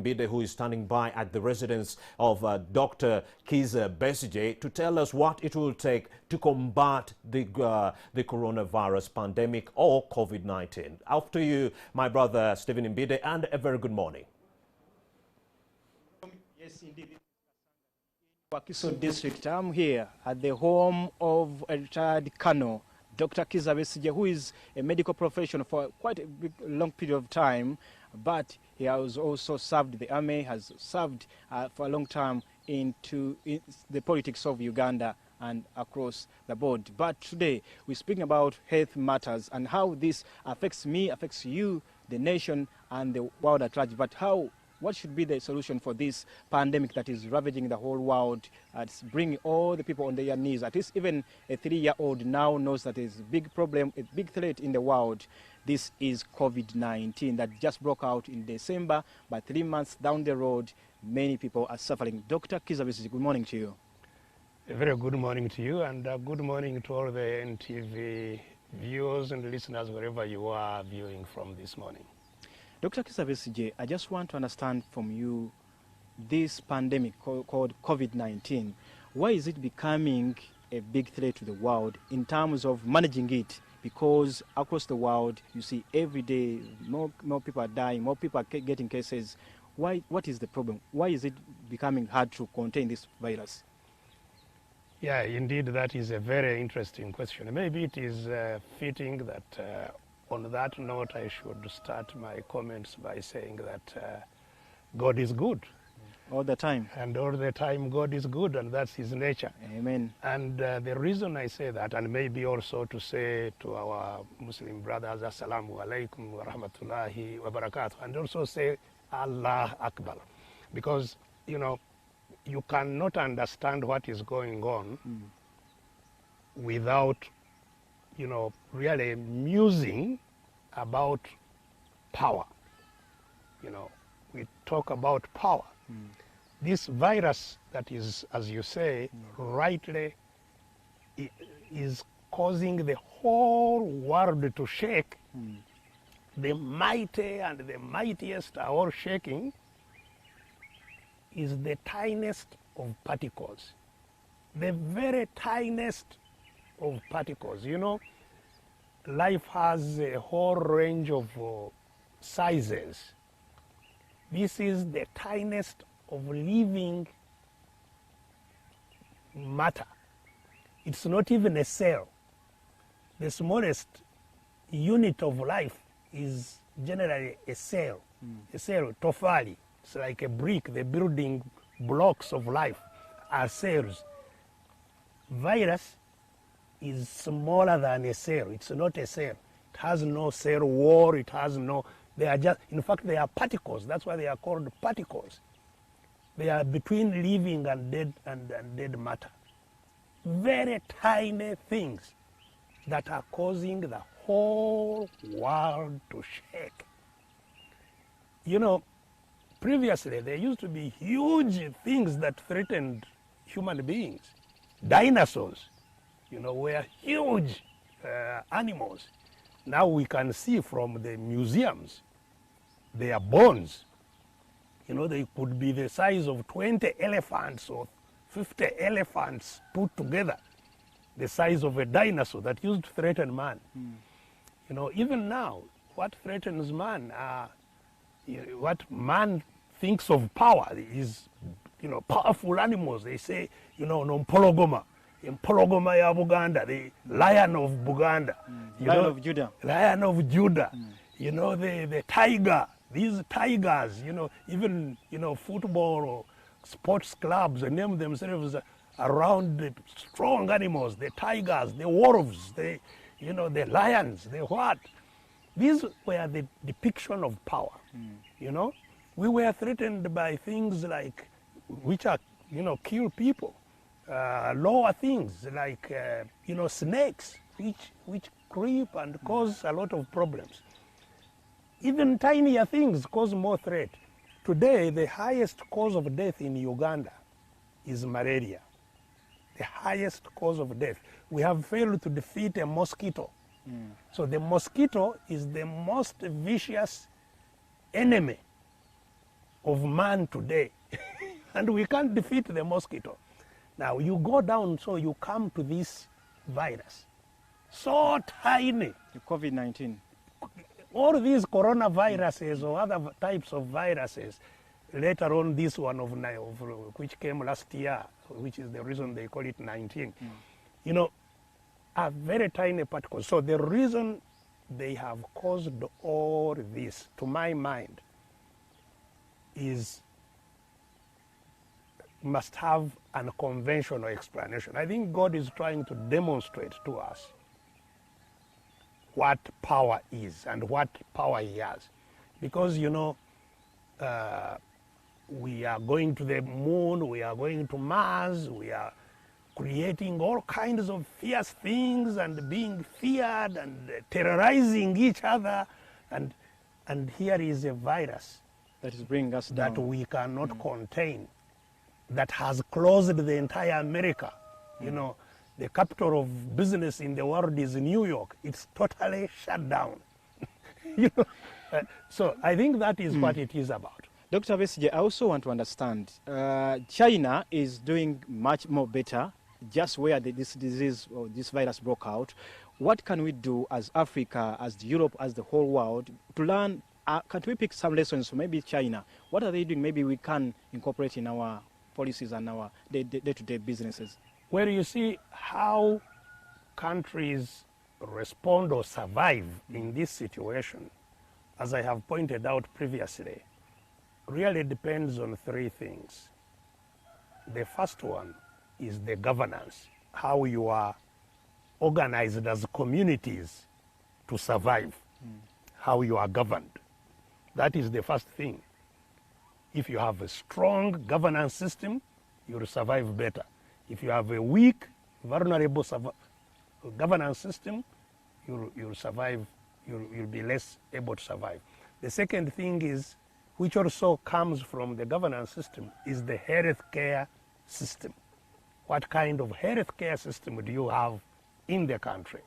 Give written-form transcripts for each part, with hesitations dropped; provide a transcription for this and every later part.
Mbide, who is standing by at the residence of Dr. Kizza Besigye, to tell us what it will take to combat the coronavirus pandemic or COVID-19. After you, my brother Stephen Mbide, and a very good morning. Yes, indeed. Wakiso District, I'm here at the home of a retired colonel, Dr. Kizza Besigye, who is a medical professional for quite a long period of time, but he has also served the army, has served for a long time in the politics of Uganda and across the board. But today we're speaking about health matters and how this affects me, affects you, the nation and the world at large. But what should be the solution for this pandemic that is ravaging the whole world? It's bringing all the people on their knees. At least even a 3-year-old now knows that there's a big problem, a big threat in the world. This is COVID-19 that just broke out in December, but 3 months down the road, many people are suffering. Dr. Kizza Besigye, good morning to you. A very good morning to you, and good morning to all the NTV viewers and listeners wherever you are viewing from this morning. Dr. Kizza Besigye, I just want to understand from you this pandemic called COVID-19. Why is it becoming a big threat to the world in terms of managing it? Because across the world, you see every day more people are dying, more people are getting cases. Why? What is the problem? Why is it becoming hard to contain this virus? Yeah, indeed, that is a very interesting question. Maybe it is fitting that on that note, I should start my comments by saying that God is good. All the time. And all the time God is good, and that's his nature. Amen. And the reason I say that, and maybe also to say to our Muslim brothers, Assalamu alaikum wa rahmatullahi wa barakatuh, and also say Allah Akbar. Because, you know, you cannot understand what is going on without, you know, really musing about power. You know, we talk about power. This virus that is, as you say, rightly, is causing the whole world to shake. The mighty and the mightiest are all shaking. Is the tiniest of particles, the very tiniest of particles. You know, life has a whole range of sizes. This is the tiniest of living matter. It's not even a cell. The smallest unit of life is generally a cell. A cell, tofali. It's like a brick. The building blocks of life are cells. Virus is smaller than a cell. It's not a cell. It has no cell wall. It has no, they are just, in fact, they are particles. That's why they are called particles. They are between living and dead matter. Very tiny things that are causing the whole world to shake. You know, previously, there used to be huge things that threatened human beings. Dinosaurs, you know, were huge animals. Now we can see from the museums their bones. You know, they could be the size of 20 elephants or 50 elephants put together, the size of a dinosaur that used to threaten man. You know, even now, what threatens man are, what man thinks of power is, you know, powerful animals. They say, you know, Mpologoma ya Buganda, the lion of Buganda. Lion of Judah. Lion of Judah. You know, the tiger, these tigers, you know, even, you know, football or sports clubs, they name themselves around the strong animals, the tigers, the wolves, the, you know, the lions, the what. These were the depiction of power, you know. We were threatened by things like, which are, you know, kill people. Lower things like, you know, snakes, which creep and cause a lot of problems. Even tinier things cause more threat. Today, the highest cause of death in Uganda is malaria. The highest cause of death. We have failed to defeat a mosquito. So the mosquito is the most vicious enemy of man today, and we can't defeat the mosquito. Now you go down, so you come to this virus, so tiny. The COVID-19. All these coronaviruses or other types of viruses, later on this one of which came last year, which is the reason they call it 19, you know, are very tiny particles. So the reason they have caused all this, to my mind, must have an unconventional explanation. I think God is trying to demonstrate to us what power is and what power he has. Because, you know, we are going to the moon, we are going to Mars, we are creating all kinds of fierce things and being feared and terrorizing each other. And here is a virus That is bringing us down. that we cannot contain, that has closed the entire America. You know, the capital of business in the world is New York. It's totally shut down. You know, so I think that is what it is about. Dr. Besigye, I also want to understand, China is doing much more better just where this disease or this virus broke out. What can we do as Africa, as Europe, as the whole world to learn? Can we pick some lessons from maybe China? What are they doing? Maybe we can incorporate in our policies and our day-to-day businesses. Where you see how countries respond or survive in this situation, as I have pointed out previously, really depends on three things. The first one is the governance, how you are organized as communities to survive, how you are governed. That is the first thing. If you have a strong governance system, you'll survive better. If you have a weak, vulnerable governance system, you'll survive, you'll be less able to survive. The second thing is, which also comes from the governance system, is the healthcare system. What kind of healthcare system do you have in the country?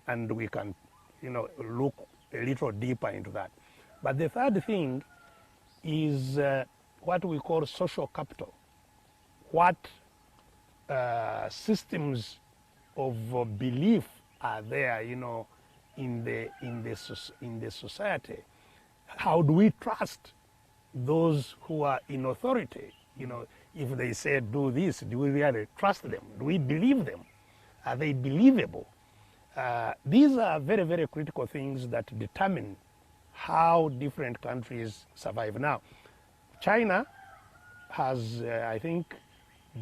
And we can, you know, look a little deeper into that. But the third thing is what we call social capital. What systems of belief are there, you know, in the society? How do we trust those who are in authority? You know, if they say do this, do we really trust them? Do we believe them? Are they believable? These are very, very critical things that determine how different countries survive. Now, China has, I think,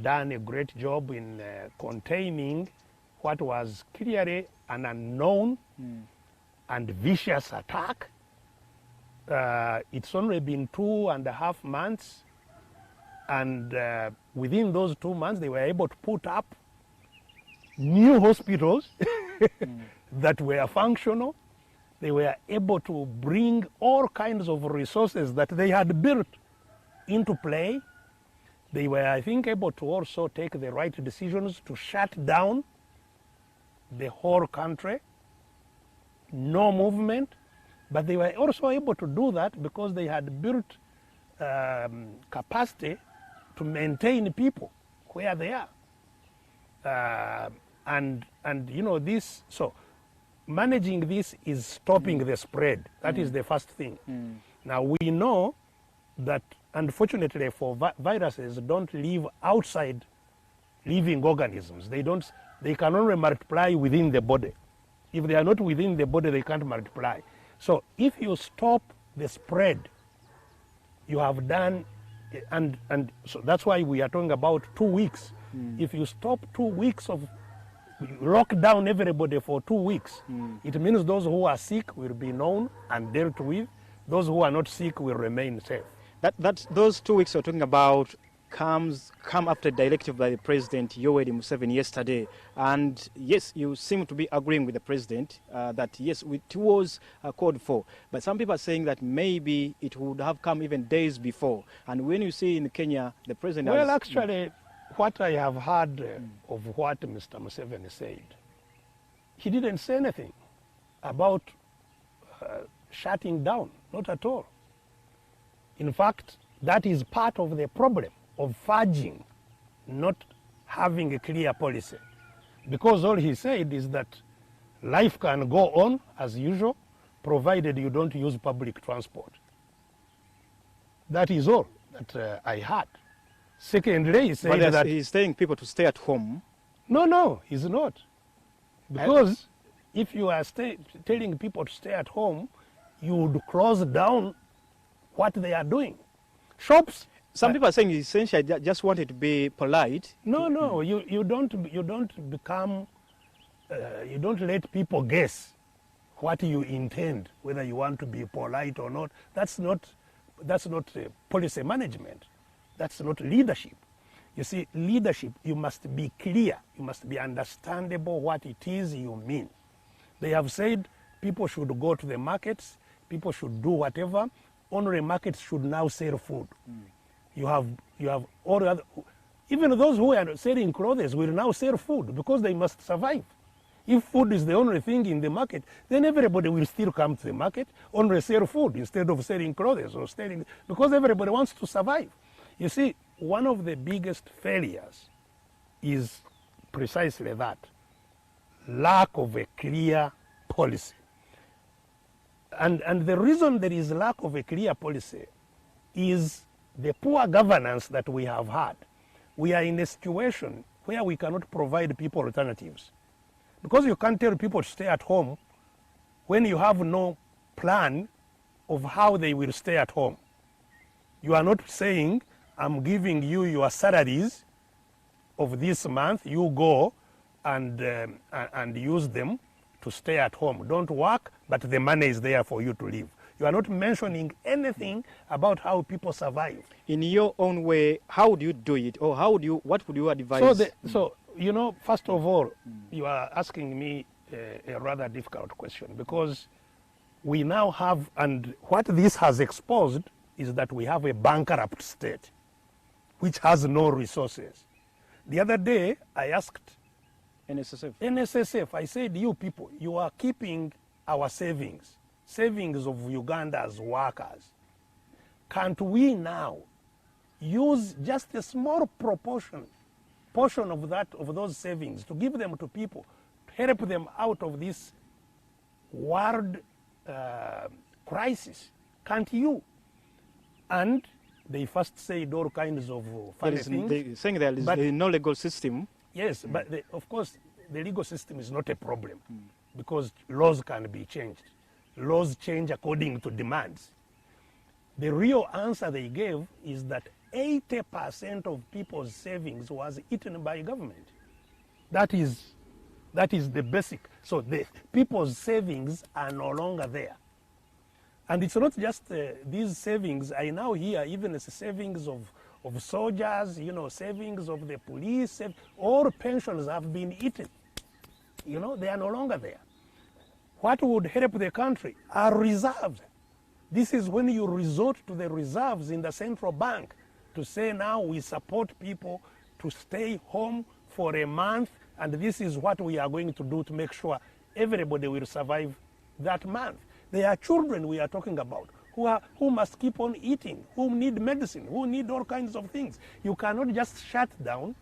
done a great job in containing what was clearly an unknown and vicious attack. It's only been 2.5 months, and within those 2 months they were able to put up new hospitals that were functional. They were able to bring all kinds of resources that they had built into play. They were, I think, able to also take the right decisions to shut down the whole country, no movement. But they were also able to do that because they had built capacity to maintain people where they are. And you know, this, so managing this is stopping the spread. That is the first thing. Now we know that, unfortunately, for viruses don't live outside living organisms. They can only multiply within the body. If they are not within the body, they can't multiply. So if you stop the spread, you have done, and so that's why we are talking about 2 weeks. If you stop 2 weeks of, lock down everybody for 2 weeks, it means those who are sick will be known and dealt with. Those who are not sick will remain safe. Those 2 weeks you're talking about come after directive by the President Yoweri Museveni yesterday. And yes, you seem to be agreeing with the President that yes, it was called for. But some people are saying that maybe it would have come even days before. And when you see in Kenya, the President Well, actually, what I have heard of what Mr. Museveni said, he didn't say anything about shutting down, not at all. In fact, That is part of the problem of fudging, not having a clear policy. Because all he said is that life can go on as usual, provided you don't use public transport. That is all that I heard. Secondly, he said that he's telling people to stay at home. No, he's not. Because if you are telling people to stay at home, you would close down what they are doing. Shops. Some people are saying he essentially just wanted to be polite. No, you don't become, you don't let people guess what you intend, whether you want to be polite or not. That's not policy management. That's not leadership. You see, leadership, you must be clear. You must be understandable what it is you mean. They have said people should go to the markets, people should do whatever. Only markets should now sell food. You have all the other, even those who are selling clothes will now sell food because they must survive. If food is the only thing in the market, then everybody will still come to the market, only sell food instead of selling clothes or selling, because everybody wants to survive. You see, one of the biggest failures is precisely that, lack of a clear policy. And the reason there is lack of a clear policy is the poor governance that we have had. We are in a situation where we cannot provide people alternatives. Because you can't tell people to stay at home when you have no plan of how they will stay at home. You are not saying, I'm giving you your salaries of this month, you go and use them to stay at home. Don't work, but the money is there for you to live. You are not mentioning anything about how people survive. In your own way, how do you do it? Or what would you advise? So you know, first of all, you are asking me a rather difficult question, because we now have, and what this has exposed is that we have a bankrupt state which has no resources. The other day, I asked NSSF, I said, you people, you are keeping our savings of Uganda's workers. Can't we now use just a small portion of those savings to give them to people, to help them out of this world crisis? Can't you? And they first said all kinds of funny things. They're saying there is no legal system. Yes, but of course, the legal system is not a problem because laws can be changed. Laws change according to demands. The real answer they gave is that 80% of people's savings was eaten by government. That is the basic. So the people's savings are no longer there. And it's not just these savings. I now hear even the savings of soldiers, you know, savings of the police, all pensions have been eaten. You know, they are no longer there. What would help the country are reserves. This is when you resort to the reserves in the central bank to say, now we support people to stay home for a month, and this is what we are going to do to make sure everybody will survive that month. There are children we are talking about who must keep on eating, who need medicine, who need all kinds of things. You cannot just shut down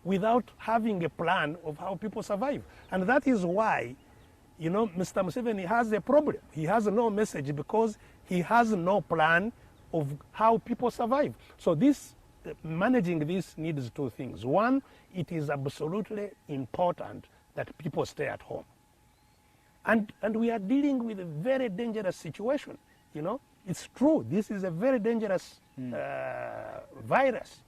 without having a plan of how people survive. And that is why, you know, Mr. Museveni has a problem. He has no message because he has no plan of how people survive. So managing this needs two things. One, it is absolutely important that people stay at home. And we are dealing with a very dangerous situation. You know, it's true. This is a very dangerous virus.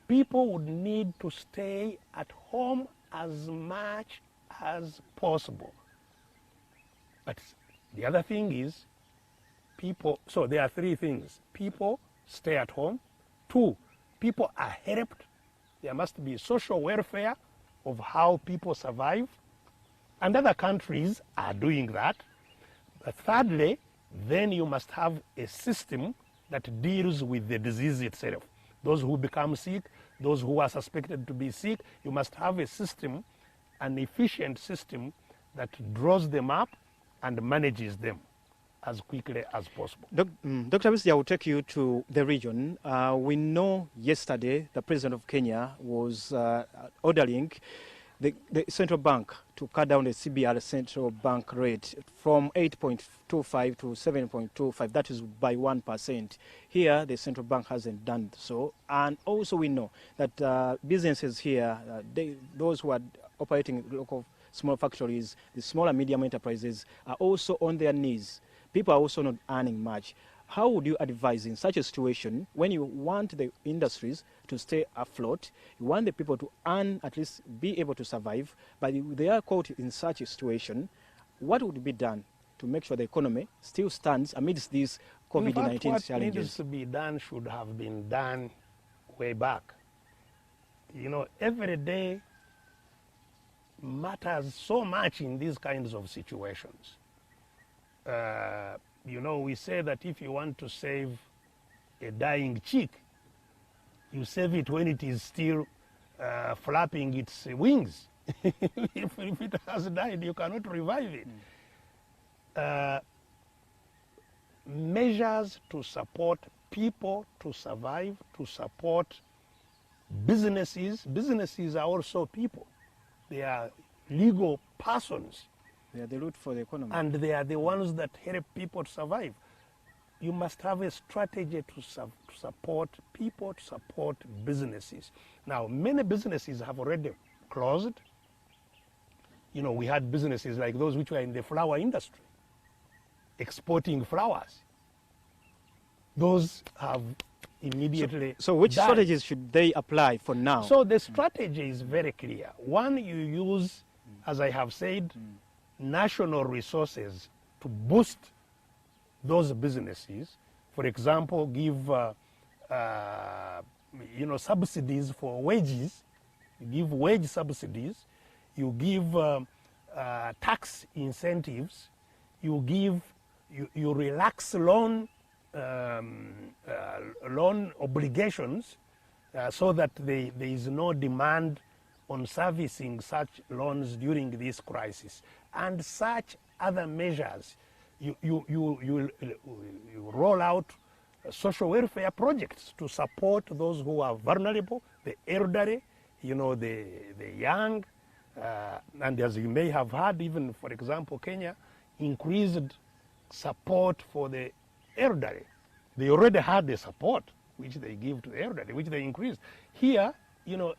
People would need to stay at home as much as possible. But the other thing is so there are three things. People stay at home. Two, people are helped. There must be social welfare of how people survive. And other countries are doing that. But thirdly, then you must have a system that deals with the disease itself. Those who become sick, those who are suspected to be sick, you must have a system, an efficient system that draws them up and manages them. as quickly as possible. Dr. Besige, I will take you to the region. We know yesterday the President of Kenya was ordering the central bank to cut down the CBR central bank rate from 8.25 to 7.25. That is by 1%. Here, the central bank hasn't done so. And also we know that businesses here, those who are operating local small factories, the small and medium enterprises, are also on their knees. People are also not earning much. How would you advise in such a situation when you want the industries to stay afloat, you want the people to earn, at least be able to survive, but they are caught in such a situation? What would be done to make sure the economy still stands amidst these COVID-19 challenges? What needs to be done should have been done way back. You know, every day matters so much in these kinds of situations. You know, we say that if you want to save a dying chick, you save it when it is still flapping its wings. If it has died, you cannot revive it. Measures to support people to survive, to support businesses. Businesses are also people. They are legal persons. They are the root for the economy. And they are the ones that help people to survive. You must have a strategy to support people, to support businesses. Now, many businesses have already closed. You know, we had businesses like those which were in the flower industry, exporting flowers. Those have immediately So which died. strategies should they apply for now? So the strategy is very clear. One, you use, as I have said, national resources to boost those businesses. For example, give you know, subsidies for wages. You give wage subsidies. You give tax incentives. You relax loan obligations so that there is no demand on servicing such loans during this crisis, and such other measures. You roll out social welfare projects to support those who are vulnerable, the elderly, you know, the young, and as you may have heard, even for example, Kenya increased support for the elderly. They already had the support which they give to the elderly, which they increased. Here, you know,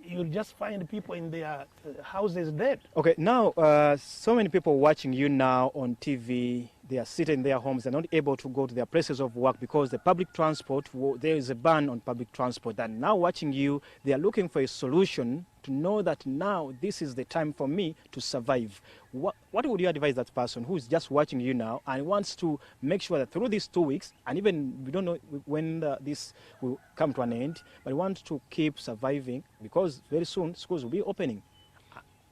you'll just find people in their houses dead. Okay, now so many people watching you now on TV, they are sitting in their homes, they're not able to go to their places of work because the public transport, there is a ban on public transport. And now watching you, they are looking for a solution to know that now this is the time for me to survive. What would you advise that person who is just watching you now and wants to make sure that through these 2 weeks, and even we don't know when this will come to an end, but wants to keep surviving because very soon schools will be opening?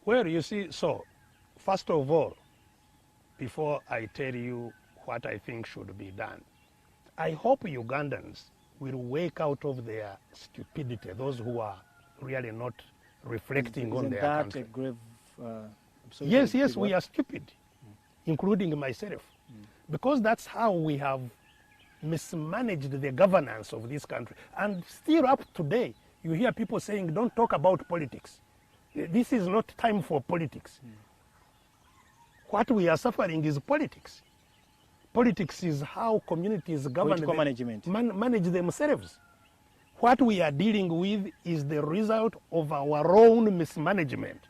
Well, you see, so first of all, before I tell you what I think should be done, I hope Ugandans will wake out of their stupidity, those who are really not reflecting on their country. Isn't that a grave... Yes, we are stupid, including myself, because that's how we have mismanaged the governance of this country. And still up today, you hear people saying, don't talk about politics. This is not time for politics. What we are suffering is politics. Politics is how communities manage themselves. What we are dealing with is the result of our own mismanagement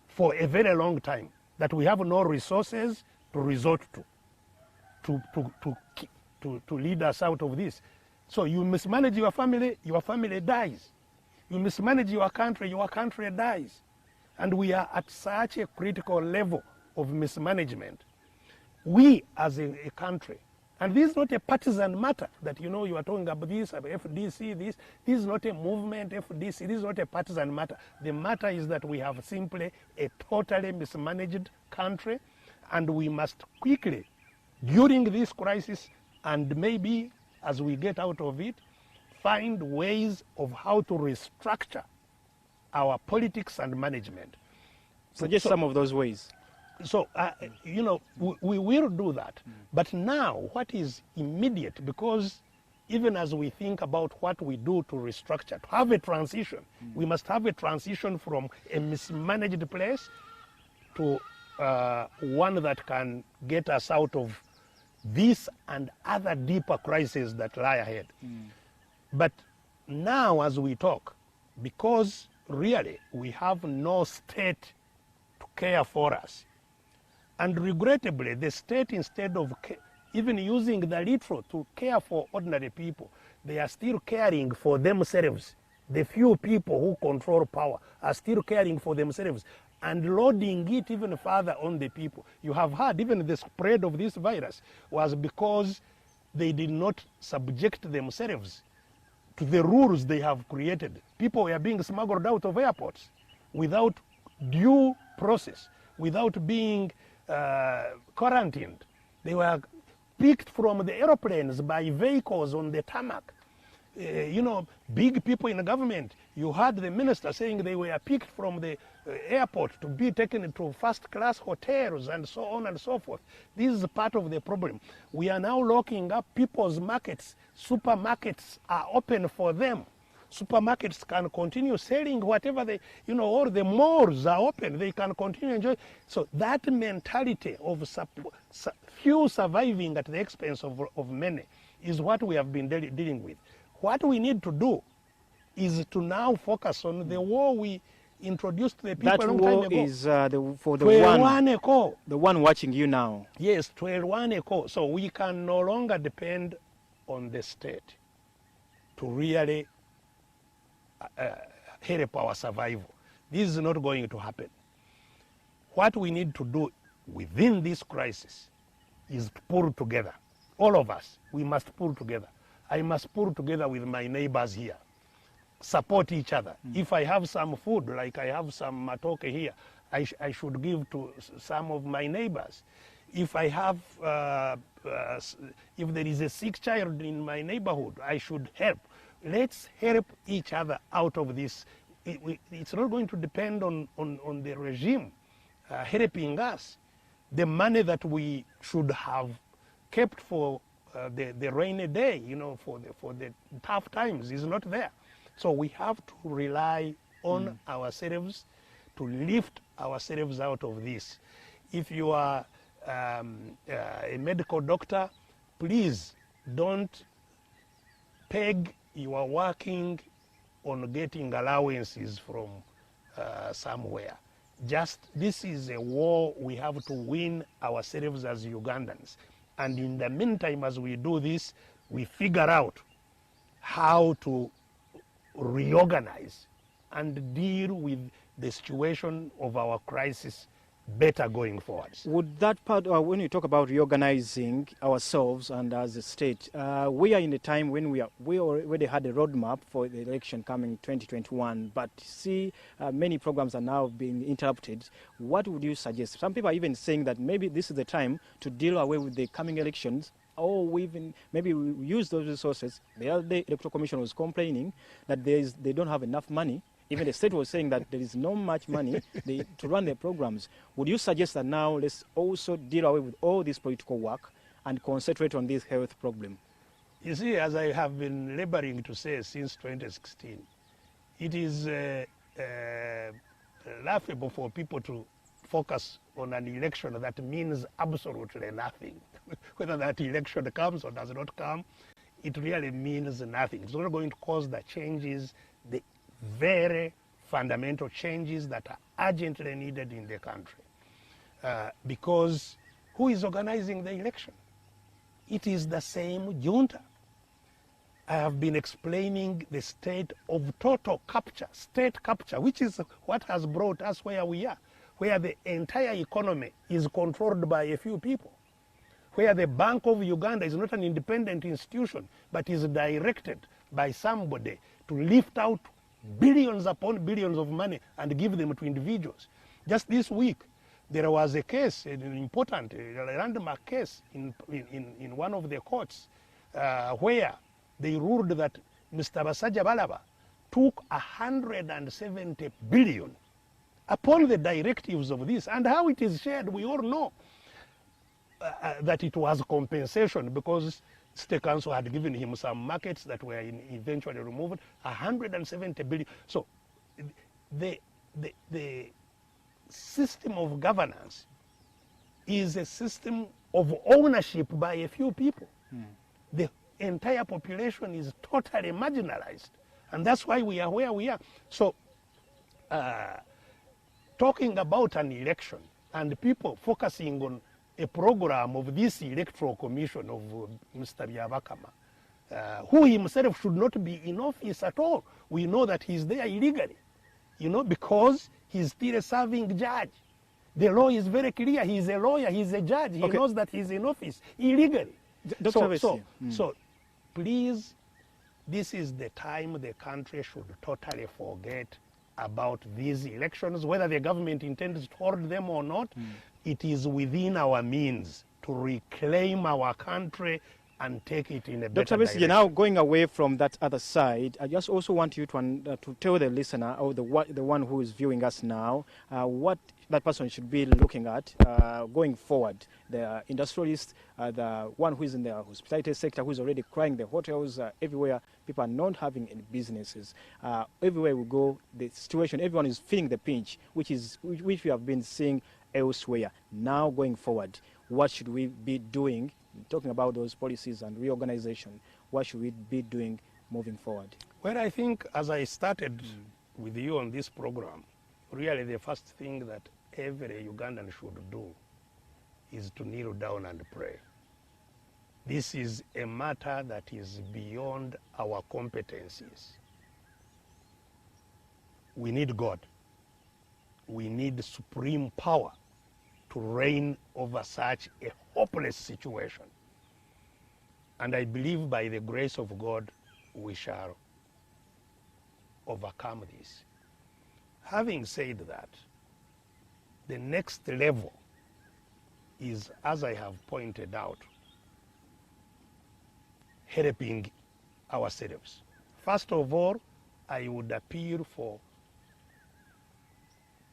for a very long time, that we have no resources to resort to lead us out of this. So you mismanage your family dies. You mismanage your country dies. And we are at such a critical level of mismanagement. We as a country, and this is not a partisan matter that, you know, you are talking about this, FDC, this is not a movement, FDC, this is not a partisan matter. The matter is that we have simply a totally mismanaged country, and we must quickly, during this crisis, and maybe as we get out of it, find ways of how to restructure our politics and management. Suggest some of those ways. So, you know, we will do that. But now, what is immediate, because even as we think about what we do to restructure, to have a transition, we must have a transition from a mismanaged place to one that can get us out of this and other deeper crises that lie ahead. But now, as we talk, because really we have no state to care for us, and regrettably, the state, instead of even using the little to care for ordinary people, they are still caring for themselves. The few people who control power are still caring for themselves and loading it even further on the people. You have heard even the spread of this virus was because they did not subject themselves to the rules they have created. People were being smuggled out of airports without due process, without being quarantined. They were picked from the airplanes by vehicles on the tarmac. You know, big people in the government, you heard the minister saying they were picked from the airport to be taken to first-class hotels and so on and so forth. This is part of the problem. We are now locking up people's markets. Supermarkets are open for them. Supermarkets can continue selling whatever they, you know, or the malls are open. They can continue enjoy. So that mentality of few surviving at the expense of many is what we have been dealing with. What we need to do is to now focus on the war we introduced to the people that a long time war ago. is the one watching you now. Yes, 12 ago. So we can no longer depend on the state to really help our survival. This is not going to happen. What we need to do within this crisis is to pull together. All of us, we must pull together. I must pull together with my neighbors here, support each other. If I have some food, like I have some matoke here, I should give to some of my neighbors. If I have, if there is a sick child in my neighborhood, I should help. Let's help each other out of this. It's not going to depend on the regime helping us. The money that we should have kept for the rainy day, you know, for the tough times is not there. So we have to rely on ourselves to lift ourselves out of this. If you are a medical doctor, please don't peg your working on getting allowances from somewhere. This is a war we have to win ourselves as Ugandans. And in the meantime, as we do this, we figure out how to reorganize and deal with the situation of our crisis better going forward. Would that part, when you talk about reorganizing ourselves and as a state, we are in a time when we already had a roadmap for the election coming 2021, but see many programs are now being interrupted. What would you suggest? Some people are even saying that maybe this is the time to deal away with the coming elections, or maybe we use those resources. The other day, the Electoral Commission was complaining that they don't have enough money. Even the state was saying that there is not much money to run their programs. Would you suggest that now let's also deal away with all this political work and concentrate on this health problem? You see, as I have been laboring to say since 2016, it is laughable for people to focus on an election that means absolutely nothing. Whether that election comes or does not come, it really means nothing. It's not going to cause the changes, the very fundamental changes that are urgently needed in the country. Because who is organizing the election? It is the same junta. I have been explaining the state of total capture, state capture, which is what has brought us where we are, where the entire economy is controlled by a few people, where the Bank of Uganda is not an independent institution, but is directed by somebody to lift out billions upon billions of money and give them to individuals. Just this week, there was a case, an important, landmark case in one of the courts where they ruled that Mr. Basajja Balaba took 170 billion upon the directives of this and how it is shared. We all know that it was compensation because State Council had given him some markets that were eventually removed, 170 billion. So the system of governance is a system of ownership by a few people. The entire population is totally marginalized. And that's why we are where we are. So talking about an election and people focusing on a program of this electoral commission of Mr. Byabakama, who himself should not be in office at all. We know that he's there illegally, you know, because he's still a serving judge. The law is very clear. He's a lawyer, he's a judge. He knows that he's in office illegally. So please, this is the time the country should totally forget about these elections, whether the government intends to hold them or not. It is within our means to reclaim our country and take it in a better direction. Dr. Besigye, now going away from that other side, I just also want you to tell the listener or the one who is viewing us now what that person should be looking at going forward. The industrialist, the one who is in the hospitality sector, who is already crying, the hotels, everywhere, people are not having any businesses. Everywhere we go, the situation, everyone is feeling the pinch, which we have been seeing elsewhere. Now going forward, what should we be doing? Talking about those policies and reorganization, what should we be doing moving forward? Well, I think as I started with you on this program, really the first thing that every Ugandan should do is to kneel down and pray. This is a matter that is beyond our competencies. We need God. We need supreme power to reign over such a hopeless situation. And I believe by the grace of God, we shall overcome this. Having said that, the next level is, as I have pointed out, helping ourselves. First of all, I would appeal for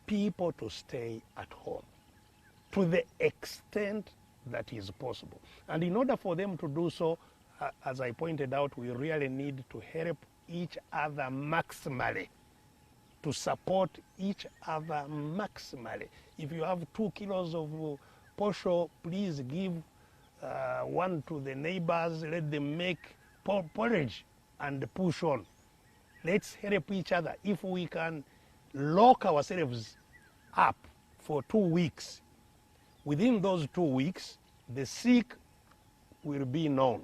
people to stay at home to the extent that is possible. And in order for them to do so, as I pointed out, we really need to help each other maximally, to support each other maximally. If you have 2 kilos of posho, please give one to the neighbors, let them make porridge and push on. Let's help each other. If we can lock ourselves up for 2 weeks, within those 2 weeks, the sick will be known.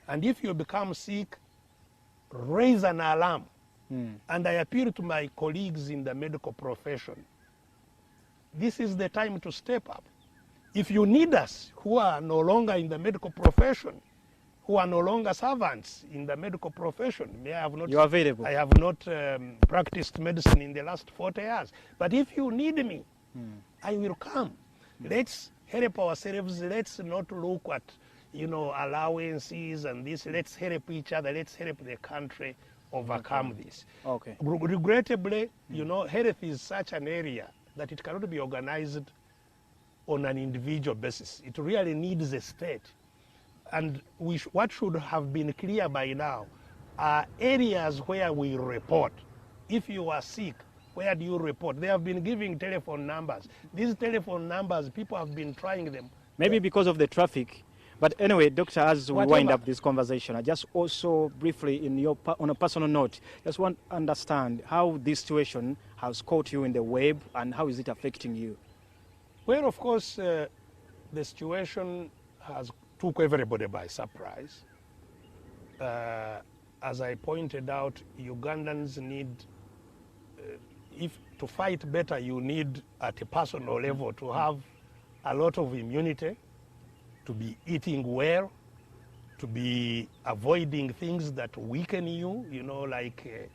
And if you become sick, raise an alarm. And I appeal to my colleagues in the medical profession. This is the time to step up. If you need us, who are no longer in the medical profession, who are no longer servants in the medical profession, you're available. I have not practiced medicine in the last 40 years. But if you need me, I will come. Let's help ourselves. Let's not look at, allowances and this. Let's help each other. Let's help the country overcome this. Okay. Regrettably, health is such an area that it cannot be organized on an individual basis. It really needs a state. And what should have been clear by now are areas where we report. If you are sick, where do you report? They have been giving telephone numbers. These telephone numbers, people have been trying them. Maybe because of the traffic. But anyway, Doctor, as we wind up this conversation, I just also briefly, on a personal note, just want to understand how this situation has caught you in the web and how is it affecting you? Well, of course, the situation has took everybody by surprise. As I pointed out, Ugandans need, if to fight better, you need at a personal level to have a lot of immunity, to be eating well, to be avoiding things that weaken you, like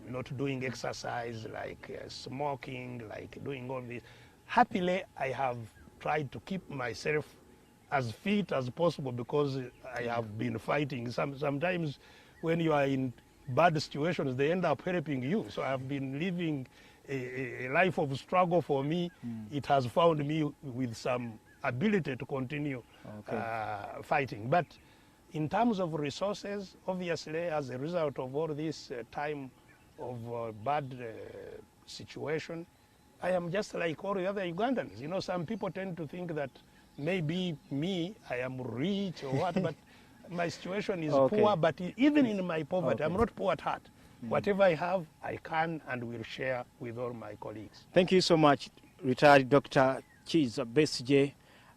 not doing exercise, like smoking, like doing all this. Happily, I have tried to keep myself as fit as possible because I have been fighting. Sometimes when you are in bad situations, they end up helping you. So I have been living a life of struggle for me, it has found me with some ability to continue fighting. But in terms of resources, obviously, as a result of all this time of bad situation, I am just like all the other Ugandans. You know, some people tend to think that maybe me, I am rich or what, but my situation is poor. But even in my poverty, I'm not poor at heart. Whatever I have, I can and will share with all my colleagues. Thank you so much, retired Dr. Kizza Besigye.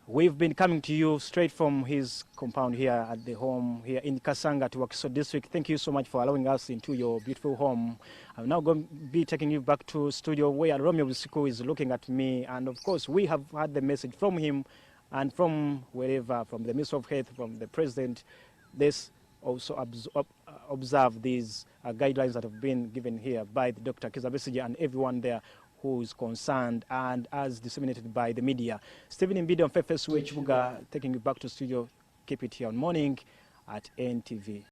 We've been coming to you straight from his compound here at the home here in Kasanga to Wakiso district. Thank you so much for allowing us into your beautiful home. I'm now going to be taking you back to studio where Romeo Busiku is looking at me. And of course, we have had the message from him and from wherever, from the Minister of Health, from the President. This also observe these guidelines that have been given here by the Dr. Kizza Besigye and everyone there who is concerned and as disseminated by the media. Stephen Mbidi on Fefesuwe Chibuga taking you back to studio. Keep it here on Morning at NTV.